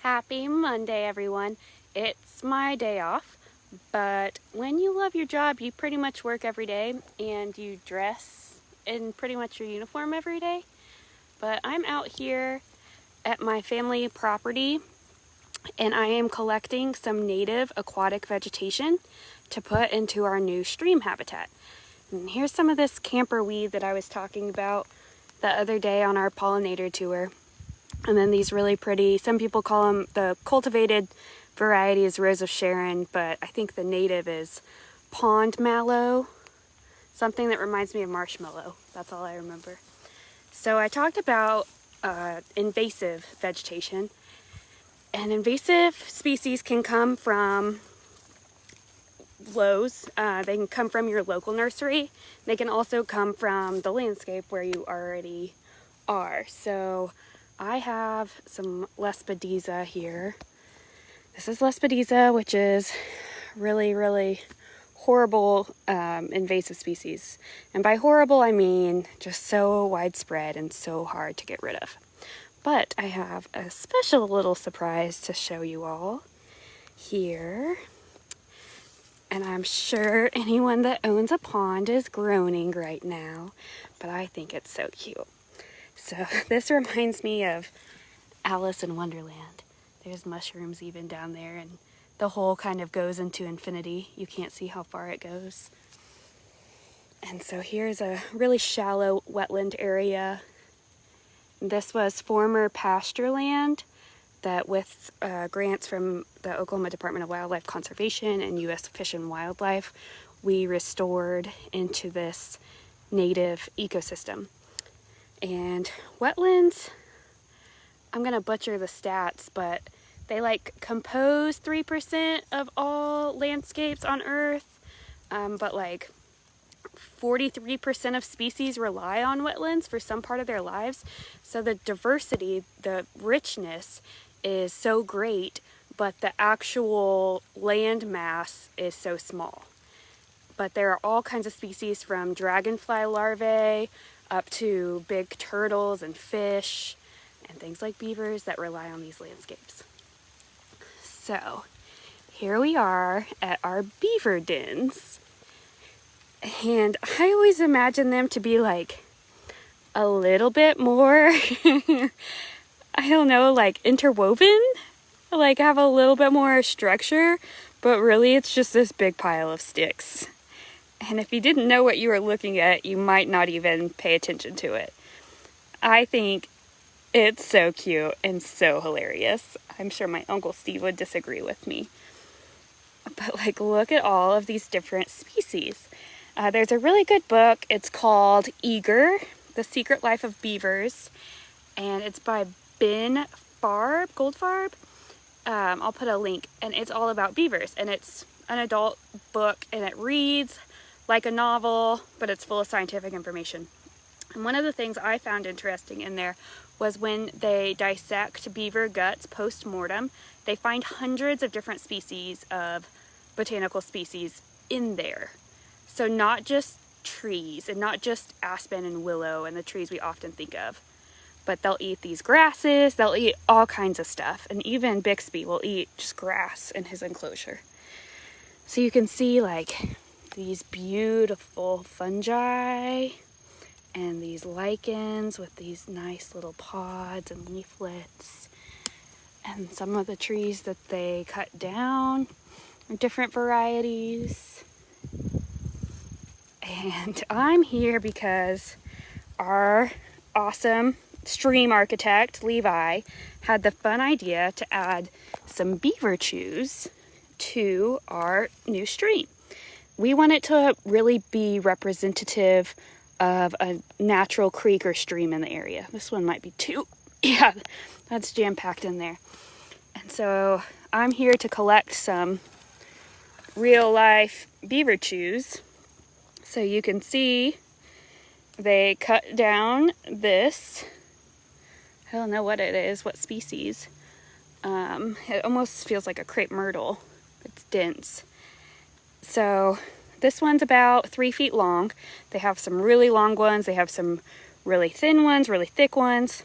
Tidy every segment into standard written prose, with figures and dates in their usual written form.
Happy Monday, everyone. It's my day off, but when you love your job, you pretty much work every day and you dress in pretty much your uniform every day. But I'm out here at my family property and I am collecting some native aquatic vegetation to put into our new stream habitat. And here's some of this camper weed that I was talking about the other day on our pollinator tour. And then these really pretty, some people call them, the cultivated variety is Rose of Sharon, but I think the native is pond mallow, something that reminds me of marshmallow. That's all I remember. So I talked about invasive vegetation, and invasive species can come from Lowe's. They can come from your local nursery. They can also come from the landscape where you already are. So I have some Lespedeza here. This is Lespedeza, which is really horrible invasive species. And by horrible, I mean just so widespread and so hard to get rid of. But I have a special little surprise to show you all here. And I'm sure anyone that owns a pond is groaning right now, but I think it's so cute. So this reminds me of Alice in Wonderland. There's mushrooms even down there, and the hole kind of goes into infinity. You can't see how far it goes. And so here's a really shallow wetland area. This was former pasture land that with grants from the Oklahoma Department of Wildlife Conservation and U.S. Fish and Wildlife, we restored into this native ecosystem. And wetlands, I'm going to butcher the stats, but they compose 3% of all landscapes on Earth, but 43% of species rely on wetlands for some part of their lives. So the diversity, the richness is so great, but the actual land mass is so small. But there are all kinds of species from dragonfly larvae up to big turtles and fish and things like beavers that rely on these landscapes. So here we are at our beaver dens, and I always imagine them to be a little bit more I don't know, interwoven, have a little bit more structure, but really it's just this big pile of sticks. And if you didn't know what you were looking at, you might not even pay attention to it. I think it's so cute and so hilarious. I'm sure my Uncle Steve would disagree with me. But look at all of these different species. There's a really good book. It's called Eager, The Secret Life of Beavers. And it's by Goldfarb. I'll put a link. And it's all about beavers. And it's an adult book and it reads like a novel, but it's full of scientific information. And one of the things I found interesting in there was when they dissect beaver guts post-mortem, they find hundreds of different species of botanical species in there. So not just trees and not just aspen and willow and the trees we often think of, but they'll eat these grasses, they'll eat all kinds of stuff. And even Bixby will eat just grass in his enclosure. So you can see these beautiful fungi and these lichens with these nice little pods and leaflets, and some of the trees that they cut down are different varieties. And I'm here because our awesome stream architect Levi had the fun idea to add some beaver chews to our new stream. We want it to really be representative of a natural creek or stream in the area. This one might be too, yeah, that's jam-packed in there. And so I'm here to collect some real-life beaver chews. So you can see they cut down this, I don't know what it is, what species. It almost feels like a crepe myrtle. It's dense. So this one's about 3 feet long. They have some really long ones. They have some really thin ones, really thick ones.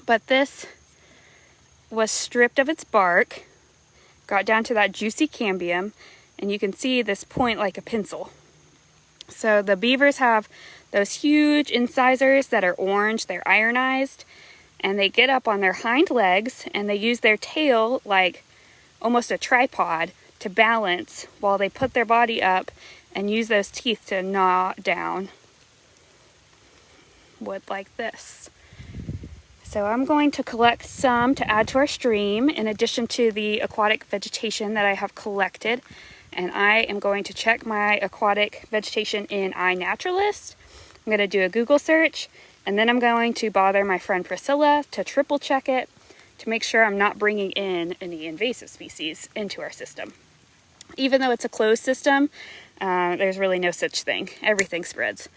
But this was stripped of its bark, got down to that juicy cambium, and you can see this point like a pencil. So the beavers have those huge incisors that are orange, they're ironized, and they get up on their hind legs and they use their tail like almost a tripod to balance while they put their body up and use those teeth to gnaw down wood like this. So I'm going to collect some to add to our stream in addition to the aquatic vegetation that I have collected. And I am going to check my aquatic vegetation in iNaturalist. I'm going to do a Google search, and then I'm going to bother my friend Priscilla to triple check it to make sure I'm not bringing in any invasive species into our system. Even though it's a closed system, there's really no such thing. Everything spreads.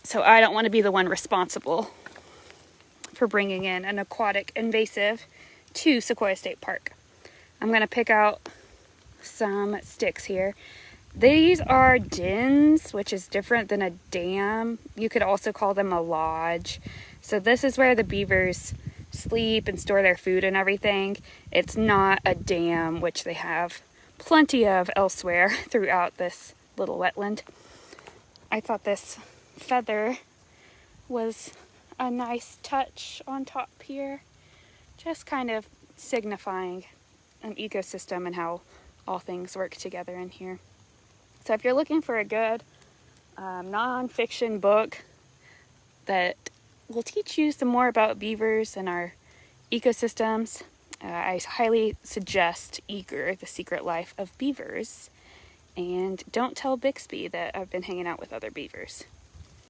So I don't want to be the one responsible for bringing in an aquatic invasive to Sequoia State Park. I'm going to pick out some sticks here. These are dens, which is different than a dam. You could also call them a lodge. So this is where the beavers sleep and store their food and everything. It's not a dam, which they have plenty of elsewhere throughout this little wetland. I thought this feather was a nice touch on top here, just kind of signifying an ecosystem and how all things work together in here. So if you're looking for a good non-fiction book that will teach you some more about beavers and our ecosystems, I highly suggest Eager, The Secret Life of Beavers. And don't tell Bixby that I've been hanging out with other beavers.